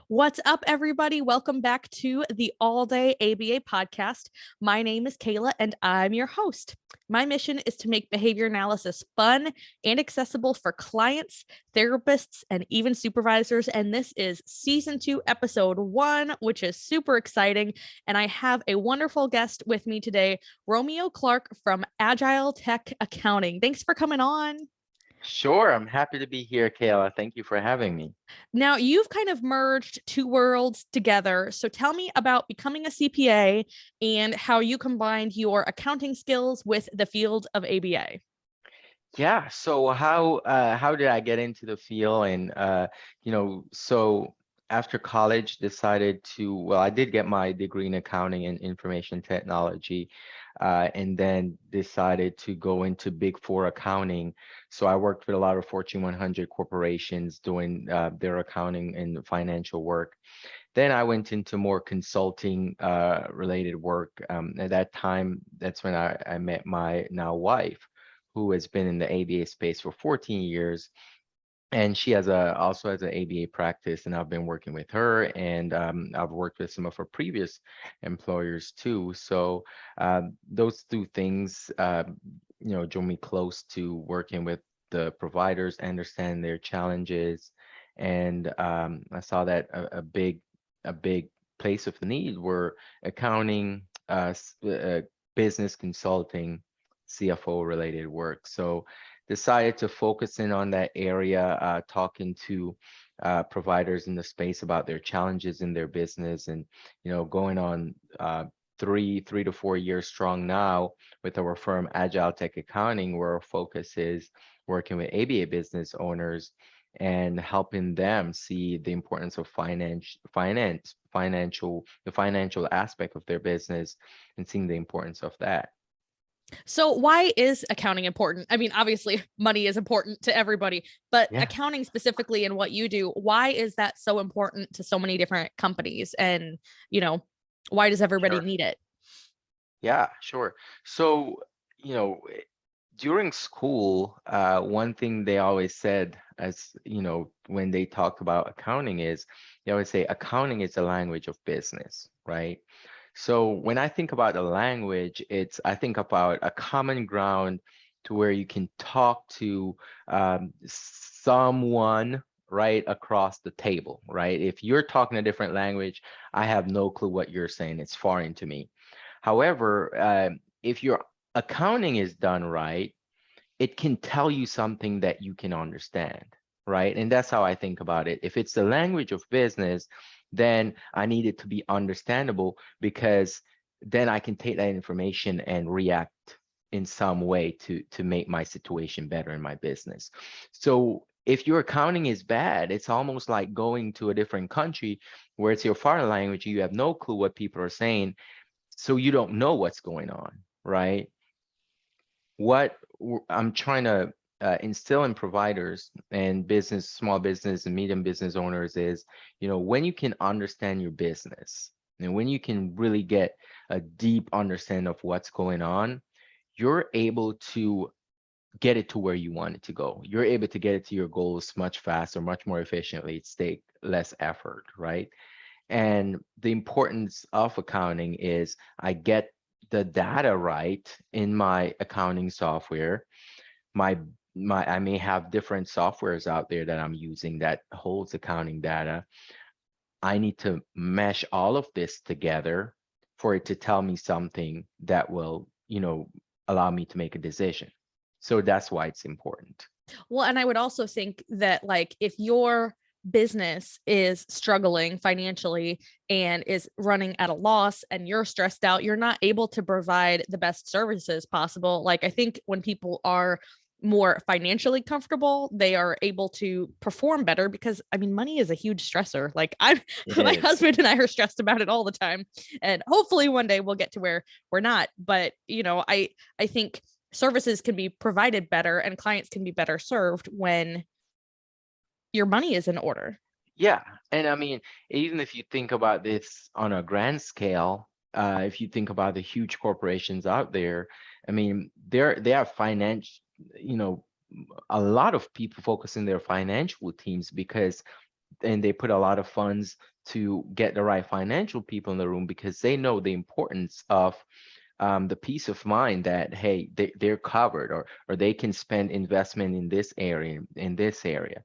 What's up, everybody? Welcome back to the All Day ABA podcast. My name is Kayla, and I'm your host. My mission is to make behavior analysis fun and accessible for clients, therapists, and even supervisors. And this is season 2, episode 1, which is super exciting. And I have a wonderful guest with me today, Romeo Clarke from AgileTech Accounting. Thanks for coming on. Sure, I'm happy to be here, Kayla. Thank you for having me. Now, you've kind of merged two worlds together. So tell me about becoming a CPA and how you combined your accounting skills with the field of ABA. Yeah, so how did I get into the field? And so after college, decided to, well, I did get my degree in accounting and information technology, and then decided to go into Big Four accounting. So I worked with a lot of Fortune 100 corporations doing their accounting and financial work. Then I went into more consulting related work. At that time, that's when I met my now wife, who has been in the ABA space for 14 years. And she also has an ABA practice, and I've been working with her, and I've worked with some of her previous employers too. So those two things, drew me close to working with the providers, understand their challenges, and I saw that a big place of need were accounting, business consulting, CFO related work. So decided to focus in on that area, talking to providers in the space about their challenges in their business, and going on 3 to 4 years strong now with our firm AgileTech Accounting, where our focus is working with ABA business owners and helping them see the importance of the financial aspect of their business, and seeing the importance of that. So, why is accounting important? I mean, obviously, money is important to everybody, but Yeah, accounting specifically in what you do, why is that so important to so many different companies? And, you know, why does everybody sure. need it? Yeah, sure. So, during school, one thing they always said, as when they talk about accounting, is they always say accounting is the language of business, right? So when I think about the language, I think about a common ground to where you can talk to someone right across the table, right? If you're talking a different language, I have no clue what you're saying. It's foreign to me. However, if your accounting is done right, it can tell you something that you can understand, right? And that's how I think about it. If it's the language of business, then I need it to be understandable, because then I can take that information and react in some way to make my situation better in my business. So if your accounting is bad, it's almost like going to a different country where it's your foreign language, you have no clue what people are saying, so you don't know what's going on, right? I'm trying to instill in providers and small business and medium business owners is, when you can understand your business and when you can really get a deep understanding of what's going on, you're able to get it to where you want it to go. You're able to get it to your goals much faster, much more efficiently. It's take less effort, right? And the importance of accounting is I get the data right in my accounting software. My I may have different softwares out there that I'm using that holds accounting data. I need to mesh all of this together for it to tell me something that will, allow me to make a decision. So that's why it's important. Well, and I would also think that, like, if your business is struggling financially and is running at a loss and you're stressed out, you're not able to provide the best services possible. Like, I think when people are more financially comfortable, they are able to perform better because, I mean, money is a huge stressor. Like, I'm It my is. husband and I are stressed about it all the time. And hopefully one day we'll get to where we're not. But, I think services can be provided better and clients can be better served when your money is in order. Yeah, and I mean, even if you think about this on a grand scale, if you think about the huge corporations out there, I mean, they have you know, a lot of people focus in their financial teams because and they put a lot of funds to get the right financial people in the room because they know the importance of the peace of mind that, hey, they're covered, or they can spend investment in this area, in this area.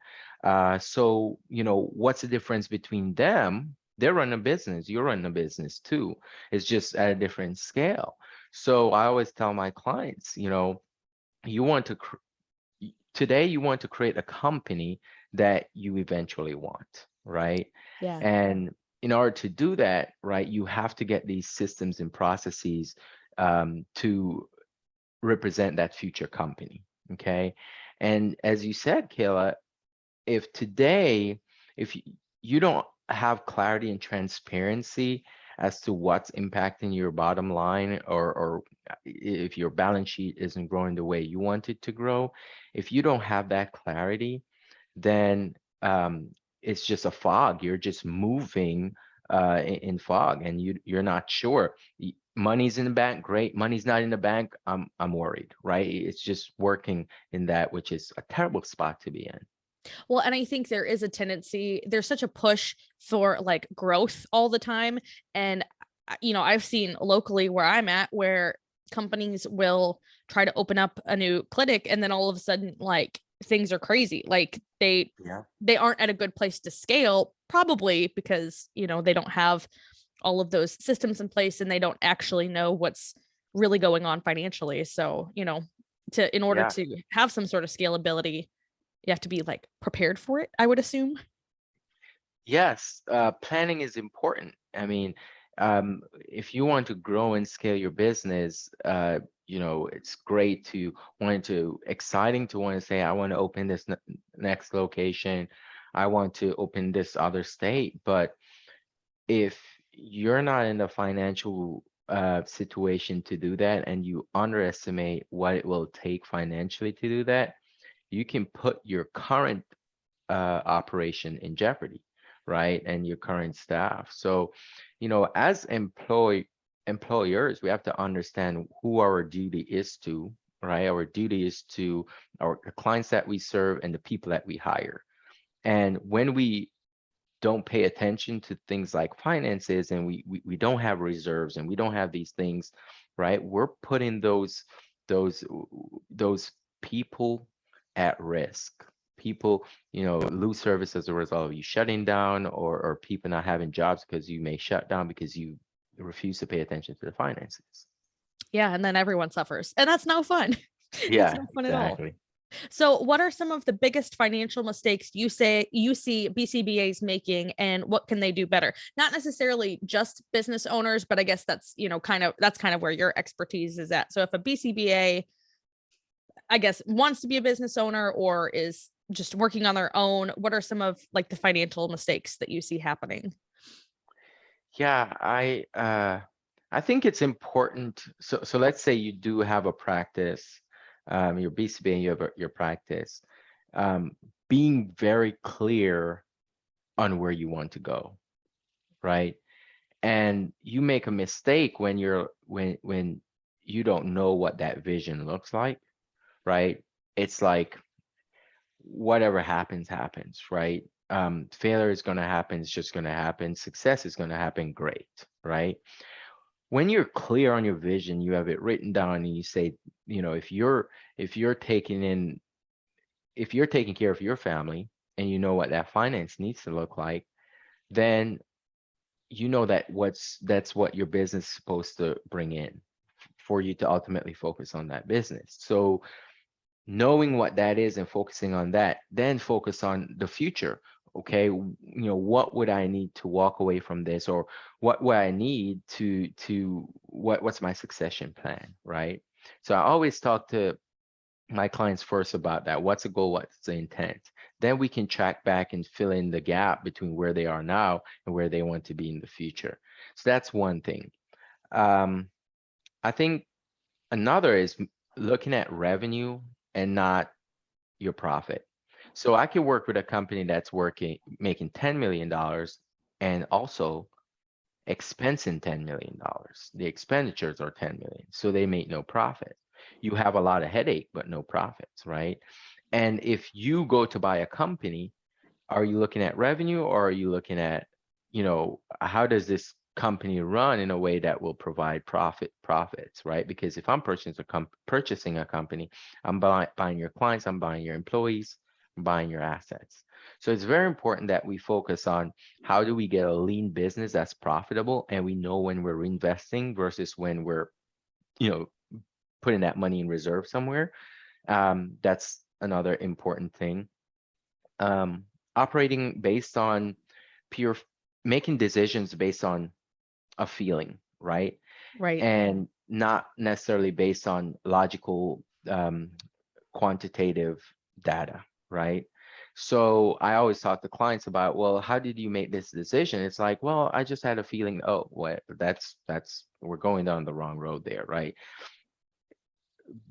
So, what's the difference between them? They're running a business, you're running a business too. It's just at a different scale. So I always tell my clients, you want to today you want to create a company that you eventually want, right? Yeah. And in order to do that, right, you have to get these systems and processes to represent that future company. Okay. And as you said, Kayla, if today, if you don't have clarity and transparency as to what's impacting your bottom line, or if your balance sheet isn't growing the way you want it to grow, if you don't have that clarity, then it's just a fog. You're just moving in fog, and you're not sure. Money's in the bank, great. Money's not in the bank, I'm worried, right? It's just working in that, which is a terrible spot to be in. Well, and I think there is a tendency, there's such a push for like growth all the time. And, I've seen locally where I'm at where companies will try to open up a new clinic and then all of a sudden, like things are crazy. Like Yeah. they aren't at a good place to scale, probably because, they don't have all of those systems in place and they don't actually know what's really going on financially. So, in order Yeah. to have some sort of scalability, you have to be like prepared for it, I would assume. Yes, planning is important. I mean, if you want to grow and scale your business, it's great to exciting to want to say, I want to open this next location. I want to open this other state. But if you're not in the financial situation to do that, and you underestimate what it will take financially to do that, you can put your current operation in jeopardy, right? And your current staff. So, as employers, we have to understand who our duty is to, right? Our duty is to our the clients that we serve and the people that we hire. And when we don't pay attention to things like finances, and we don't have reserves, and we don't have these things, right? We're putting those those people at risk. People, lose service as a result of you shutting down, or people not having jobs because you may shut down because you refuse to pay attention to the finances. Yeah, and then everyone suffers. And that's no fun. It's Yeah, no fun at all. exactly. So, what are some of the biggest financial mistakes you see BCBAs making, and what can they do better? Not necessarily just business owners, but I guess that's, that's kind of where your expertise is at. So, if a BCBA, I guess, wants to be a business owner or is just working on their own, what are some of like the financial mistakes that you see happening? Yeah, I think it's important. So let's say you do have a practice, your BCBA, and you have your practice, um, being very clear on where you want to go, right? And you make a mistake when when you don't know what that vision looks like, right? It's like whatever happens, happens, right? Failure is going to happen. It's just going to happen. Success is going to happen. Great, right? When you're clear on your vision, you have it written down, and you say, if you're taking in, if you're taking care of your family, and you know what that finance needs to look like, then you know that that's what your business is supposed to bring in for you to ultimately focus on that business. So knowing what that is and focusing on that, then focus on the future. Okay, what would I need to walk away from this, or what would I need to what's my succession plan, right? So I always talk to my clients first about that. What's the goal? What's the intent? Then we can track back and fill in the gap between where they are now and where they want to be in the future. So that's one thing. Um, I think another is looking at revenue and not your profit. So I can work with a company that's making $10 million and also expensing $10 million. The expenditures are 10 million, so they make no profit. You have a lot of headache, but no profits, right? And if you go to buy a company, Are you looking at revenue, or are you looking at, how does this company run in a way that will provide profits, right? Because if I'm purchasing a company, I'm buying your clients, I'm buying your employees, I'm buying your assets. So it's very important that we focus on how do we get a lean business that's profitable, and we know when we're reinvesting versus when we're, you know, putting that money in reserve somewhere. That's another important thing. um, Operating based on pure, making decisions based on a feeling, right? Right. And not necessarily based on logical, quantitative data, right? So I always talk to clients about, well, how did you make this decision? It's like, well, I just had a feeling. Oh, what? That's we're going down the wrong road there, right?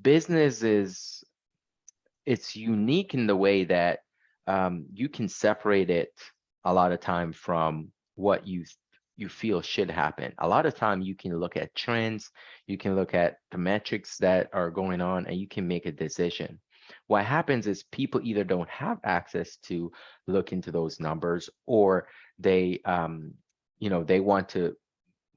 Business is, it's unique in the way that, you can separate it a lot of time from what you feel should happen. A lot of time you can look at trends, you can look at the metrics that are going on, and you can make a decision. What happens is people either don't have access to look into those numbers, or they, they want to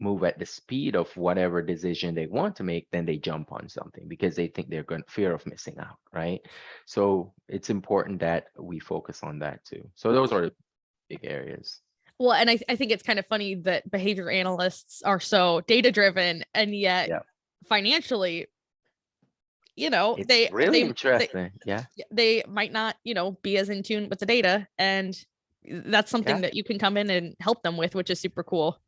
move at the speed of whatever decision they want to make, then they jump on something because they think they're going fear of missing out, right? So it's important that we focus on that too. So those are the big areas. Well, and I think it's kind of funny that behavior analysts are so data driven, and yet Yeah, financially, it's really interesting. Yeah, they might not, be as in tune with the data, and that's something yeah, that you can come in and help them with, which is super cool.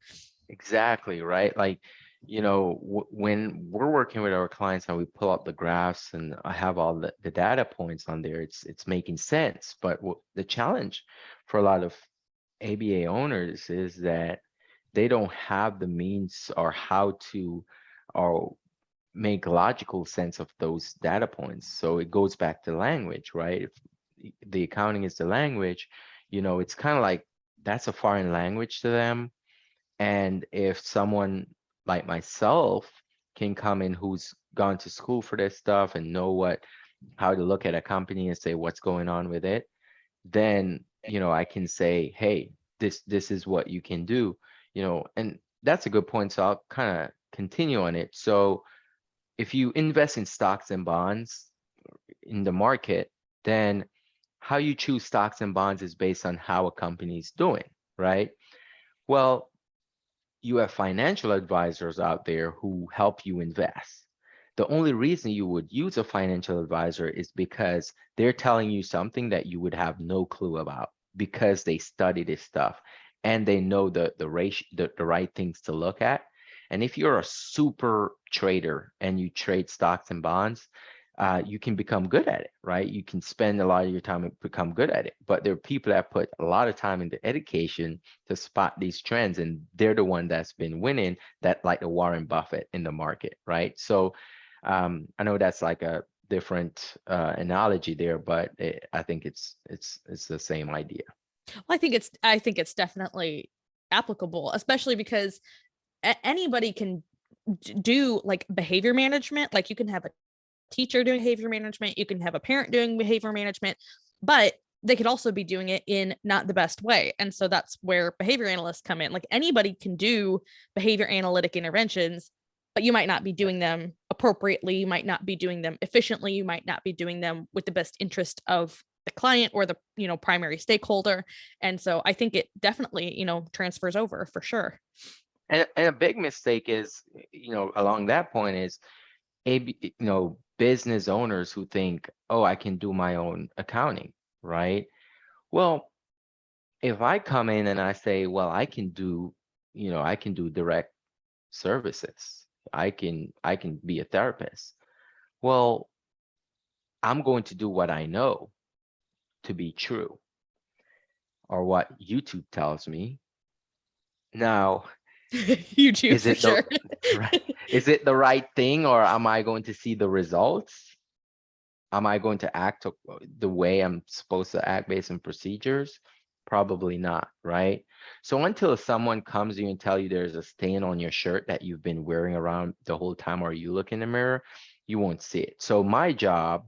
exactly, right? Like, when we're working with our clients and we pull up the graphs and I have all the data points on there, it's making sense. But the challenge for a lot of ABA owners is that they don't have the means or how to, or make logical sense of those data points. So it goes back to language, right? If the accounting is the language, it's kind of like that's a foreign language to them. And if someone like myself can come in who's gone to school for this stuff and know how to look at a company and say what's going on with it, then I can say, hey, this is what you can do, and that's a good point. So I'll kind of continue on it. So if you invest in stocks and bonds in the market, then how you choose stocks and bonds is based on how a company is doing, right? Well, you have financial advisors out there who help you invest. The only reason you would use a financial advisor is because they're telling you something that you would have no clue about, because they study this stuff and they know the ratio, the right things to look at. And if you're a super trader and you trade stocks and bonds, you can become good at it, right? You can spend a lot of your time and become good at it. But there are people that put a lot of time into education to spot these trends, and they're the one that's been winning, that like the Warren Buffett in the market, right? So I know that's like a different analogy there, but I think it's the same idea. Well, I think it's definitely applicable, especially because anybody can do like behavior management. Like you can have a teacher doing behavior management, you can have a parent doing behavior management, but they could also be doing it in not the best way. And so that's where behavior analysts come in. Like anybody can do behavior analytic interventions, but you might not be doing them appropriately, you might not be doing them efficiently, you might not be doing them with the best interest of the client or the primary stakeholder. And so I think it definitely transfers over for sure. And a big mistake is, along that point is, business owners who think, oh, I can do my own accounting, right? Well, if I come in and I say, well, I can do direct services. I can be a therapist. Well, I'm going to do what I know to be true, or what YouTube tells me. Now, YouTube is for it the sure. right, is it the right thing, or am I going to see the results? Am I going to act the way I'm supposed to act based on procedures? Probably not, right? So until someone comes to you and tell you there's a stain on your shirt that you've been wearing around the whole time, or you look in the mirror, you won't see it. So my job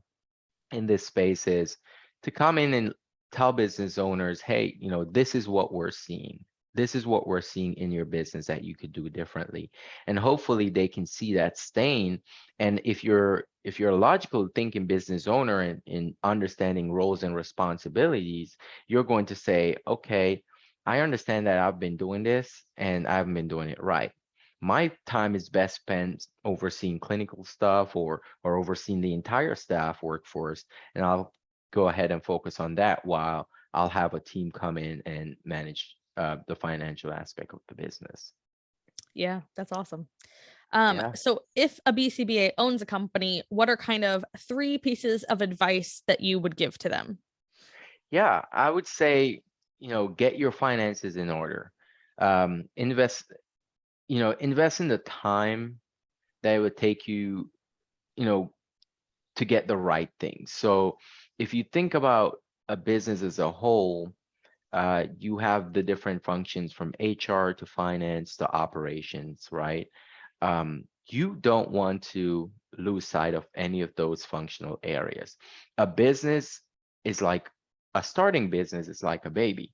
in this space is to come in and tell business owners, hey, this is what we're seeing. This is what we're seeing in your business that you could do differently. And hopefully they can see that stain. And if you're a logical thinking business owner and in understanding roles and responsibilities, you're going to say, okay, I understand that I've been doing this and I haven't been doing it right. My time is best spent overseeing clinical stuff or overseeing the entire staff workforce, and I'll go ahead and focus on that while I'll have a team come in and manage the financial aspect of the business. Yeah, that's awesome. Yeah. So if a BCBA owns a company, what are kind of three pieces of advice that you would give to them? Yeah, I would say, get your finances in order. Invest, invest in the time that it would take you, you know, to get the right things. So if you think about a business as a whole, you have the different functions from HR to finance to operations, right? You don't want to lose sight of any of those functional areas. A business is like a starting business is like a baby.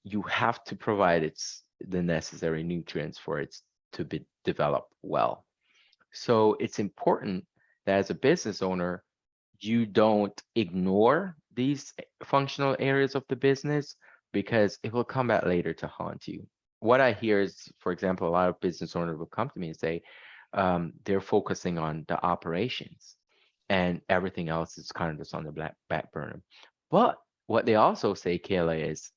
You have to provide the necessary nutrients for it to be developed well. So it's important that as a business owner, you don't ignore these functional areas of the business because it will come back later to haunt you. What I hear is, for example, a lot of business owners will come to me and say they're focusing on the operations and everything else is kind of just on the back burner. But what they also say, Kayla, is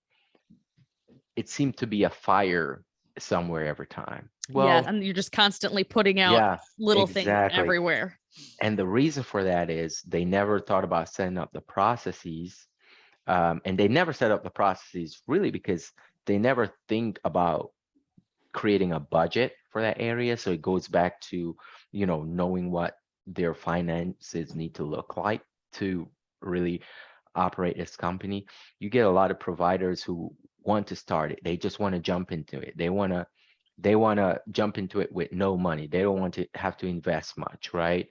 it seemed to be a fire somewhere every time. Yeah, Well, and you're just constantly putting out yeah, little things exactly. everywhere. And the reason for that is they never thought about setting up the processes. And they never set up the processes really because they never think about creating a budget for that area. So it goes back to, knowing what their finances need to look like to really operate this company. You get a lot of providers who want to start it. They just want to jump into it. They want to jump into it with no money. They don't want to have to invest much, right?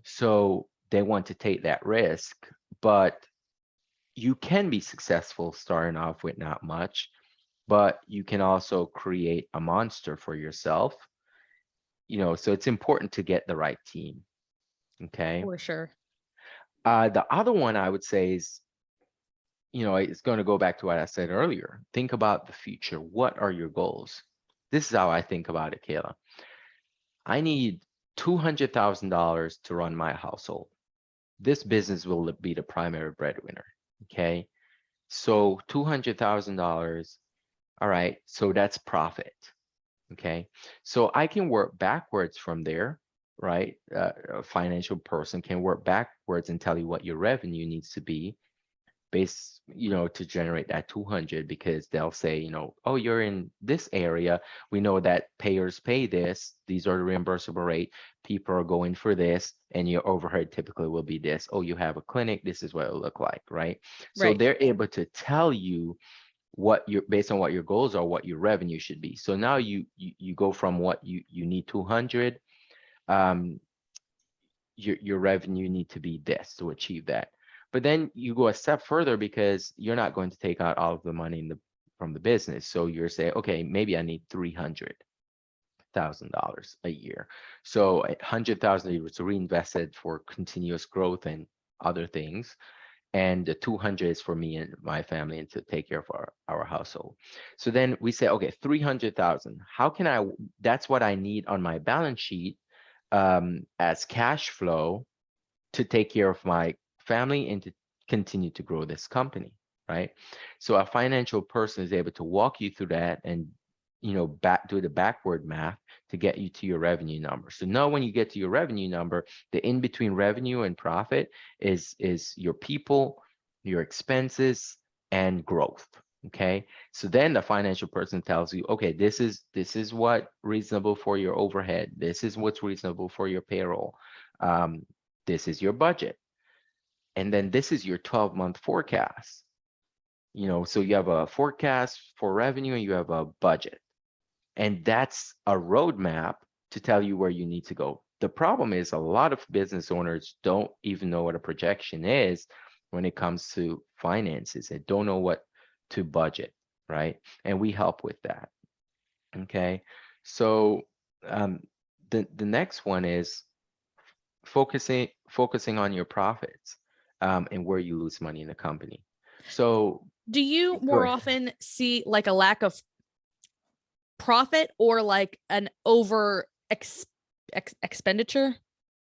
So they want to take that risk, but you can be successful starting off with not much, but you can also create a monster for yourself. So it's important to get the right team. Okay. For sure. The other one I would say is, it's going to go back to what I said earlier. Think about the future. What are your goals? This is how I think about it, Kayla. I need $200,000 to run my household. This business will be the primary breadwinner. Okay. So $200,000. All right. So that's profit. Okay. So I can work backwards from there, right? A financial person can work backwards and tell you what your revenue needs to be based, to generate that 200 because they'll say, oh, you're in this area. We know that payers pay this. These are the reimbursable rate. People are going for this, and your overhead typically will be this. Oh, you have a clinic. This is what it'll look like, right? So Right. they're able to tell you what your based on what your goals are, what your revenue should be. So now you go from what you need 200, um, your revenue need to be this to achieve that. But then you go a step further because you're not going to take out all of the money from the business. So you're saying, okay, maybe I need $300,000 a year. So 100,000 was reinvested for continuous growth and other things. And the 200 is for me and my family and to take care of our household. So then we say, okay, 300,000. How can that's what I need on my balance sheet as cash flow to take care of my family and to continue to grow this company, right? So a financial person is able to walk you through that and do the backward math to get you to your revenue number. So now when you get to your revenue number, the in between revenue and profit is your people, your expenses, and growth. Okay. So then the financial person tells you, okay, this is what reasonable for your overhead. This is what's reasonable for your payroll. This is your budget. And then this is your 12-month forecast. So you have a forecast for revenue and you have a budget. And that's a roadmap to tell you where you need to go. The problem is a lot of business owners don't even know what a projection is when it comes to finances and don't know what to budget, right? And we help with that. Okay. So um, the next one is focusing on your profits and where you lose money in the company. So Do you go more ahead. often see like a lack of profit or like an over expenditure?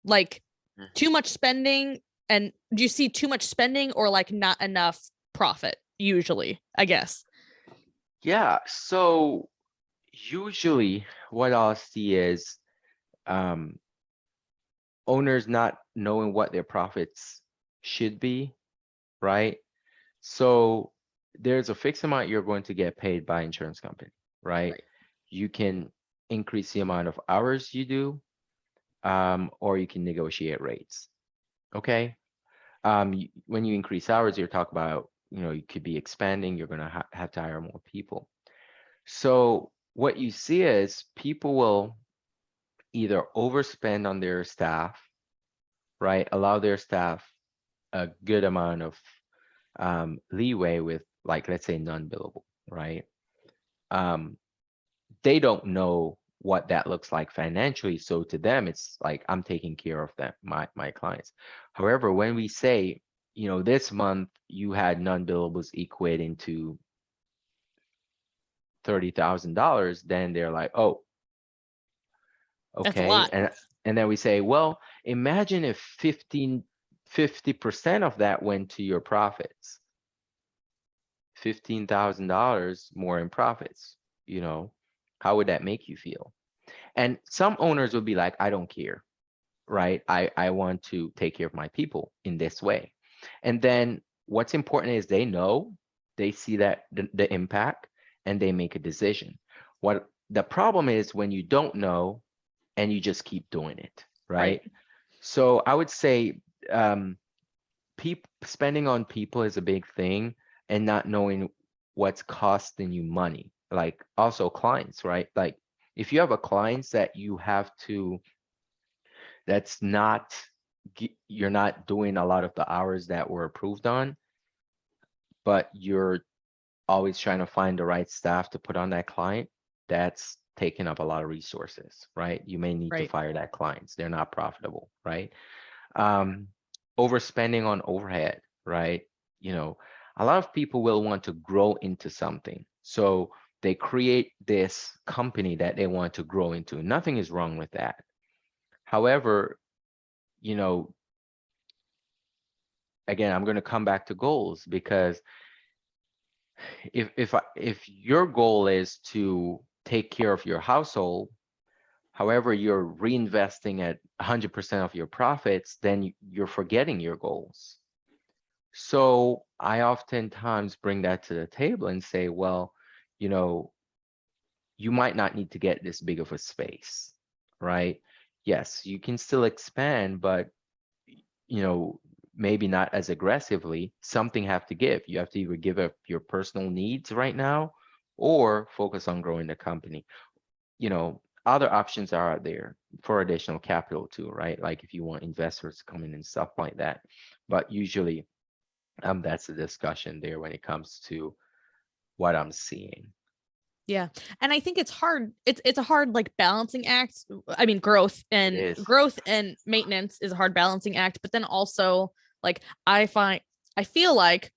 Like too much spending, and do you see too much spending or like not enough profit usually, I guess? Yeah. So usually what I'll see is um, owners not knowing what their profits should be, right? So there's a fixed amount you're going to get paid by insurance company, right? Right. You can increase the amount of hours you do, or you can negotiate rates. Okay. When you increase hours, you're talking about, you could be expanding, you're going to have to hire more people. So what you see is people will either overspend on their staff, right? Allow their staff a good amount of leeway with, like, let's say non-billable, right? Um, they don't know what that looks like financially. So to them, it's like I'm taking care of them, my clients. However, when we say, this month you had non-billables equating to $30,000, then they're like, oh, That's a okay. lot. And then we say, well, imagine if 50% of that went to your profits, $15,000 more in profits, how would that make you feel? And some owners would be like, I don't care, right? I want to take care of my people in this way. And then what's important is they see that the impact and they make a decision. What the problem is when you don't know and you just keep doing it, Right. right? So I would say spending on people is a big thing, and not knowing what's costing you money. Like also clients, right? Like if you have a clients that you have to, that's not, you're not doing a lot of the hours that were approved on, but you're always trying to find the right staff to put on that client, that's taking up a lot of resources, right? You may need to Right. fire that clients. They're not profitable, right? um, Overspending on overhead, right? You know, a lot of people will want to grow into something. So they create this company that they want to grow into. Nothing is wrong with that. However, you know, again, I'm going to come back to goals, because if your goal is to take care of your household, however, you're reinvesting at 100% of your profits, then you're forgetting your goals. So I oftentimes bring that to the table and say, well, you know, you might not need to get this big of a space, right? Yes, you can still expand, but you know, maybe not as aggressively. Something have to give. You have to either give up your personal needs right now or focus on growing the company. Other options are out there for additional capital too, right? Like if you want investors to come in and stuff like that. But usually that's the discussion there when it comes to what I'm seeing. Yeah. And I think it's hard. It's a hard like balancing act. I mean, It is. growth and maintenance is a hard balancing act, but then also like I feel like,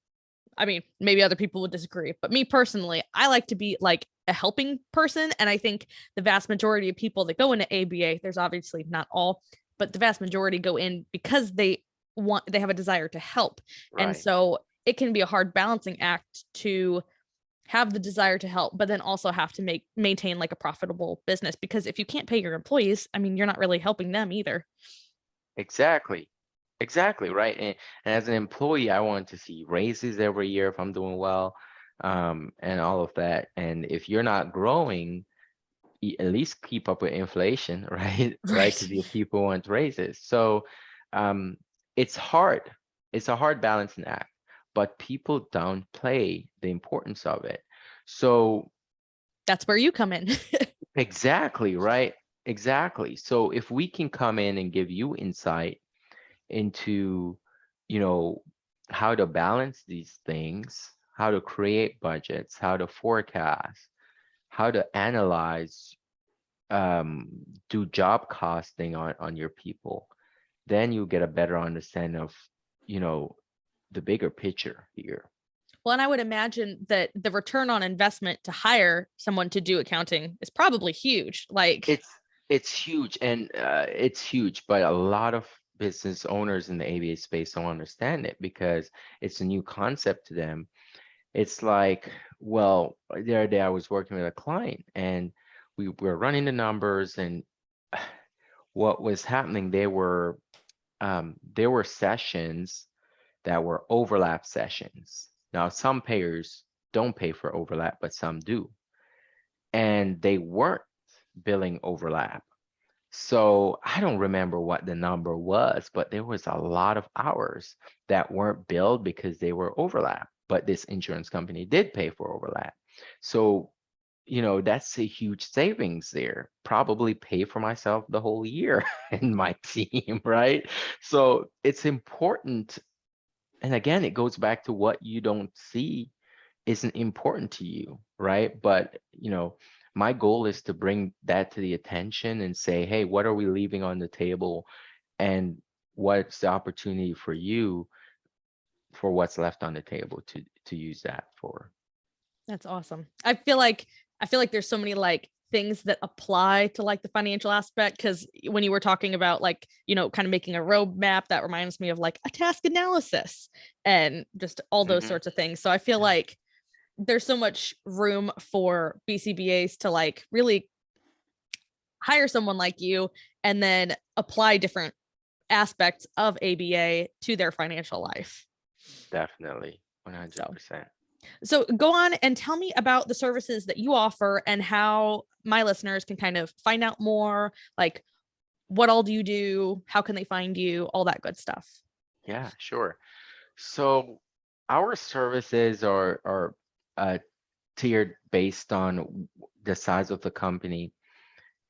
I mean, maybe other people would disagree, but me personally, I like to be like a helping person. And I think the vast majority of people that go into ABA, there's obviously not all, but the vast majority go in because they have a desire to help. And Right. so it can be a hard balancing act to have the desire to help, but then also have to maintain like a profitable business, because if you can't pay your employees, I mean, you're not really helping them either. Exactly. Exactly. Right. And as an employee, I want to see raises every year if I'm doing well, and all of that. And if you're not growing, at least keep up with inflation, right? Right. Right. Because your people want raises. So um, it's hard. It's a hard balancing act, but people downplay the importance of it. So That's where you come in. exactly, right? Exactly. So if we can come in and give you insight into, you know, how to balance these things, how to create budgets, how to forecast, how to analyze, um, do job costing on your people, then you get a better understanding of, you know, the bigger picture here. Well, and I would imagine that the return on investment to hire someone to do accounting is probably huge. Like, It's it's huge, and it's huge, but a lot of business owners in the ABA space don't understand it because it's a new concept to them. It's like, well, the other day I was working with a client and we were running the numbers, and what was happening, there were sessions that were overlap sessions. Now, some payers don't pay for overlap, but some do. And they weren't billing overlap. So I don't remember what the number was, but there was a lot of hours that weren't billed because they were overlap. But this insurance company did pay for overlap. So, that's a huge savings there. Probably pay for myself the whole year and my team, right? So it's important. And again, it goes back to what you don't see isn't important to you, right? But, my goal is to bring that to the attention and say, hey, what are we leaving on the table? And what's the opportunity for you for what's left on the table to use that for? that's awesome. I feel like there's so many like things that apply to like the financial aspect, because when you were talking about like, kind of making a roadmap, that reminds me of like a task analysis and just all those Hmm. sorts of things. So I feel like there's so much room for BCBAs to like really hire someone like you and then apply different aspects of ABA to their financial life. Definitely, So 100%. So go on and tell me about the services that you offer and how my listeners can kind of find out more, like what all do you do, how can they find you, all that good stuff. Yeah, sure. So our services are uh, tiered based on the size of the company,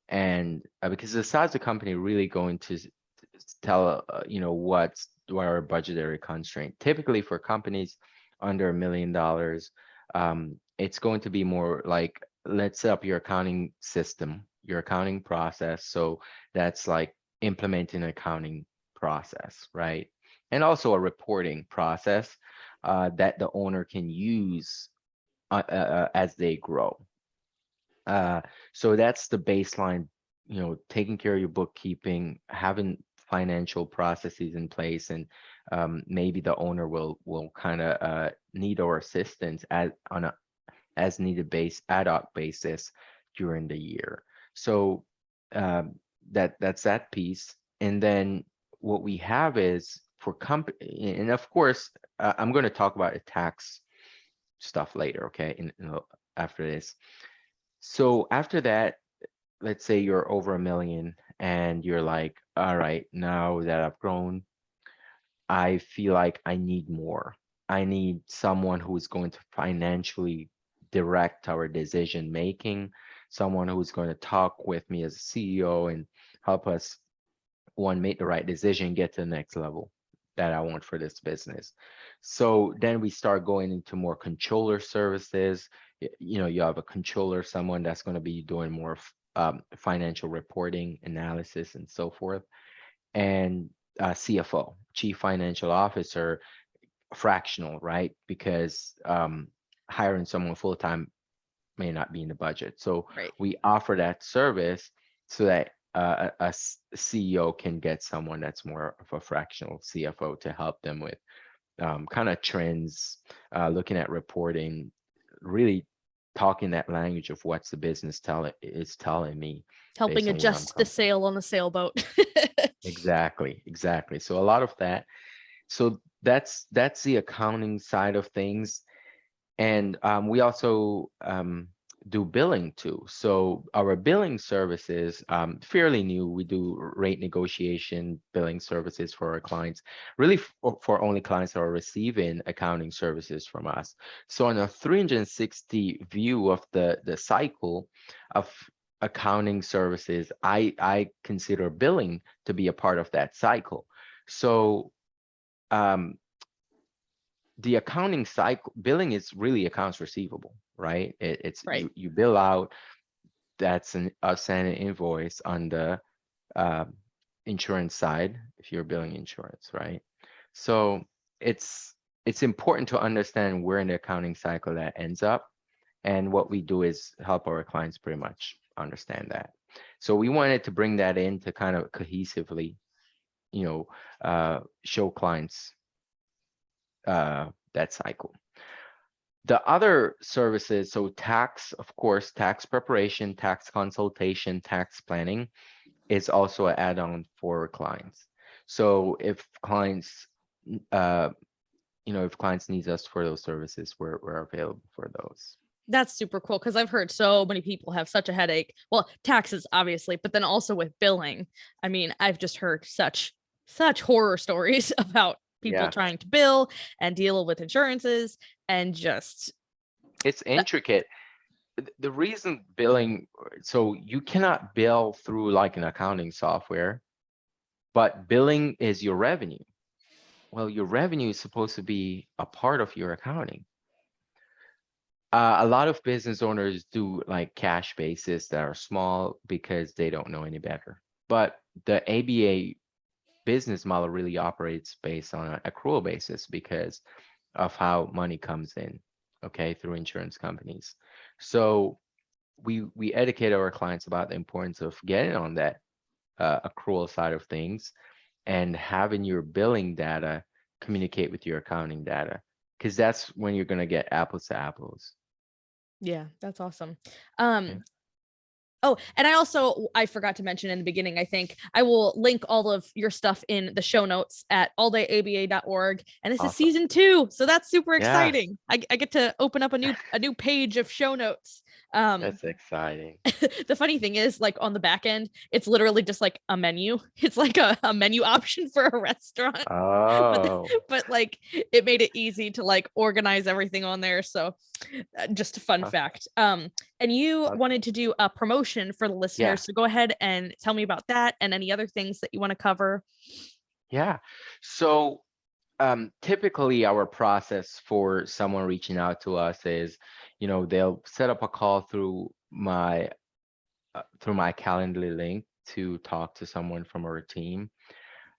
and because the size of the company really going to tell what our budgetary constraint. Typically for companies under $1 million, it's going to be more like, let's set up your accounting system, your accounting process. So that's like implementing an accounting process, right? And also a reporting process that the owner can use as they grow. Uh, so that's the baseline, taking care of your bookkeeping, having financial processes in place, and maybe the owner will kind of need our assistance on a as needed ad hoc basis during the year. So um, that's that piece. And then what we have is for company, and of course, I'm going to talk about the tax stuff later, okay, after this. So after that, let's say you're over 1 million and you're like, all right, now that I've grown, I feel like I need more. I need someone who is going to financially direct our decision making, someone who's going to talk with me as a CEO and help us, one, make the right decision, get to the next level that I want for this business. So then we start going into more controller services. You have a controller, someone that's going to be doing more financial reporting, analysis, and so forth, and CFO, Chief Financial Officer, fractional, right? Because hiring someone full time may not be in the budget. So Right. we offer that service so that CEO can get someone that's more of a fractional CFO to help them with kind of trends, looking at reporting, really talking that language of what's the business telling me Helping based on where I'm adjust the coming from. sail on the sailboat. Exactly, exactly. So a lot of that. So that's the accounting side of things. And we also do billing too. So our billing services, fairly new. We do rate negotiation billing services for our clients, really for only clients that are receiving accounting services from us. So on a 360 view of the cycle of accounting services, I consider billing to be a part of that cycle. So um, the accounting cycle, billing is really accounts receivable, right? It's Right. you bill out, that's send an invoice on the uh, insurance side if you're billing insurance, right? So it's it's important to understand where in the accounting cycle that ends up, and what we do is help our clients pretty much understand that. So we wanted to bring that in to kind of cohesively, you know, show clients that cycle. The other services, so tax, of course, tax preparation, tax consultation, tax planning is also an add-on for clients. So if clients, uh, if clients needs us for those services, we're available for those. That's super cool because I've heard so many people have such a headache. Well, taxes obviously, but then also with billing. I mean, I've just heard such horror stories about people Yeah, trying to bill and deal with insurances and just it's intricate. The reason billing, so you cannot bill through like an accounting software, but billing is your revenue. Well, your revenue is supposed to be a part of your accounting. A lot of business owners do like cash basis that are small because they don't know any better. But the ABA business model really operates based on an accrual basis because of how money comes in, okay, through insurance companies. So we educate our clients about the importance of getting on that accrual side of things and having your billing data communicate with your accounting data, because that's when you're going to get apples to apples. yeah, that's awesome. Okay. Oh, and I forgot to mention in the beginning, I think I will link all of your stuff in the show notes at alldayaba.org. And this is Awesome. season 2. So that's super Yes, exciting. I get to open up a new page of show notes. Um, that's exciting. the funny thing is, like on the back end, it's literally just like a menu. It's like a menu option for a restaurant. But Oh, but like it made it easy to like organize everything on there. So just a fun uh, fact. And you uh, wanted to do a promotion for the yeah, listeners. So go ahead and tell me about that and any other things that you want to cover. yeah. So typically our process for someone reaching out to us is, they'll set up a call through my Calendly link to talk to someone from our team.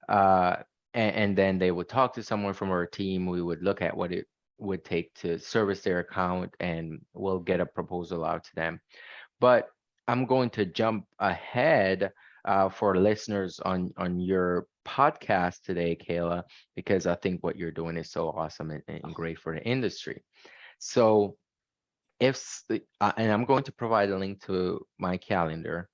Uh, and then they would talk to someone from our team. We would look at what it would take to service their account, and we'll get a proposal out to them. But I'm going to jump ahead for listeners on your podcast today, Kayla, because I think what you're doing is so awesome and great for the industry. So and I'm going to provide a link to my calendar.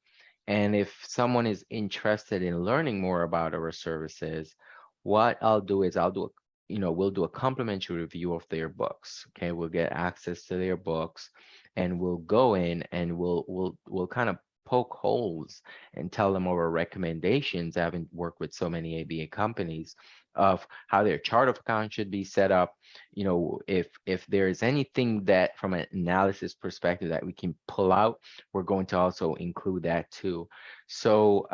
And if someone is interested in learning more about our services, what I'll do is we'll do a complimentary review of their books. Okay, we'll get access to their books, and we'll go in and we'll kind of poke holes and tell them our recommendations, having worked with so many ABA companies, of how their chart of account should be set up. If there is anything that from an analysis perspective that we can pull out, we're going to also include that too. So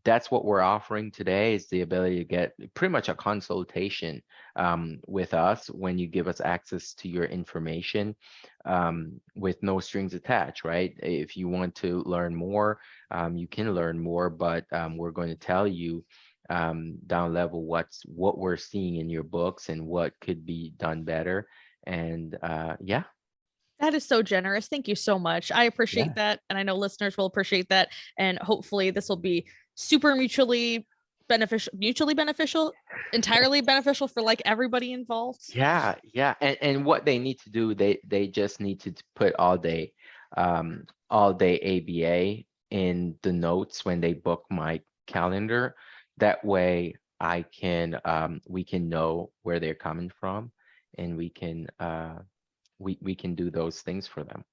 that's what we're offering today, is the ability to get pretty much a consultation with us when you give us access to your information, with no strings attached, right? If you want to learn more, you can learn more, but we're going to tell you down level what we're seeing in your books and what could be done better. And yeah, That is so generous. Thank you so much. I appreciate yeah, that. And I know listeners will appreciate that. And hopefully this will be super mutually beneficial, entirely beneficial for like everybody involved. yeah. And what they need to do, they just need to put all day ABA in the notes when they book my calendar. That way we can know where they're coming from, and we can do those things for them.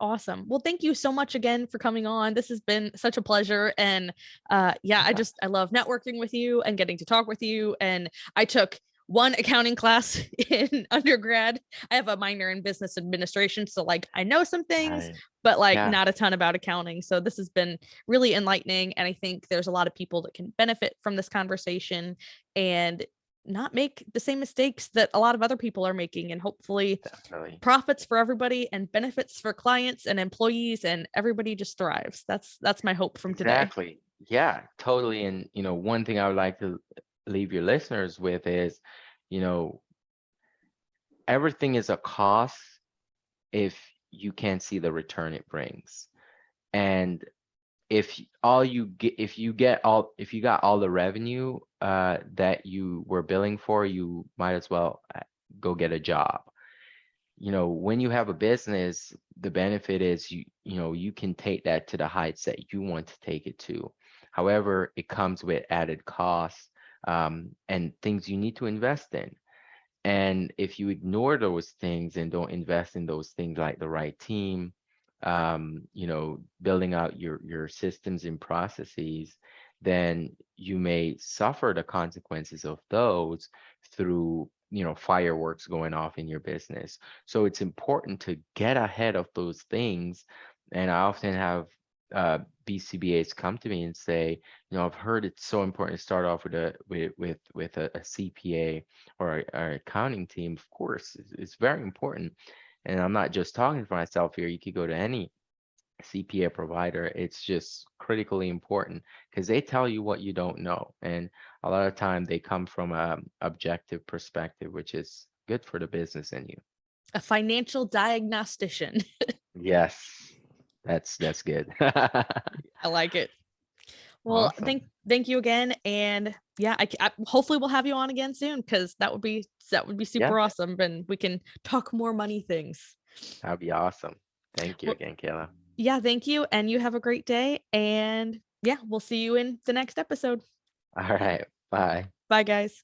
Awesome. Well, thank you so much again for coming on. This has been such a pleasure. And yeah, Yeah. I love networking with you and getting to talk with you. And I took one accounting class in undergrad. I have a minor in business administration. So like I know some things, Right. but like Yeah. not a ton about accounting. So this has been really enlightening. And I think there's a lot of people that can benefit from this conversation. And not make the same mistakes that a lot of other people are making, and hopefully Definitely. profits for everybody and benefits for clients and employees, and everybody just thrives. That's my hope from today. Exactly. Yeah, totally. And, one thing I would like to leave your listeners with is, you know, everything is a cost if you can't see the return it brings. And if you got all the revenue that you were billing for, you might as well go get a job. When you have a business, the benefit is you can take that to the heights that you want to take it to. However, it comes with added costs, and things you need to invest in. And if you ignore those things and don't invest in those things like the right team, building out your systems and processes, then you may suffer the consequences of those through, fireworks going off in your business. So it's important to get ahead of those things. And I often have BCBAs come to me and say, I've heard it's so important to start off with a CPA or our accounting team. Of course, it's very important. And I'm not just talking for myself here. You could go to any CPA provider. It's just critically important because they tell you what you don't know. And a lot of time they come from a objective perspective, which is good for the business and you. A financial diagnostician. Yes, that's good. I like it. Well, Awesome. thank you again, and yeah, hopefully we'll have you on again soon, because that would be Yeah, super awesome, and we can talk more money things. that'd be awesome. Thank you Well, again, Kayla. yeah, thank you, and you have a great day, and yeah, we'll see you in the next episode. All right. Bye. Bye, guys.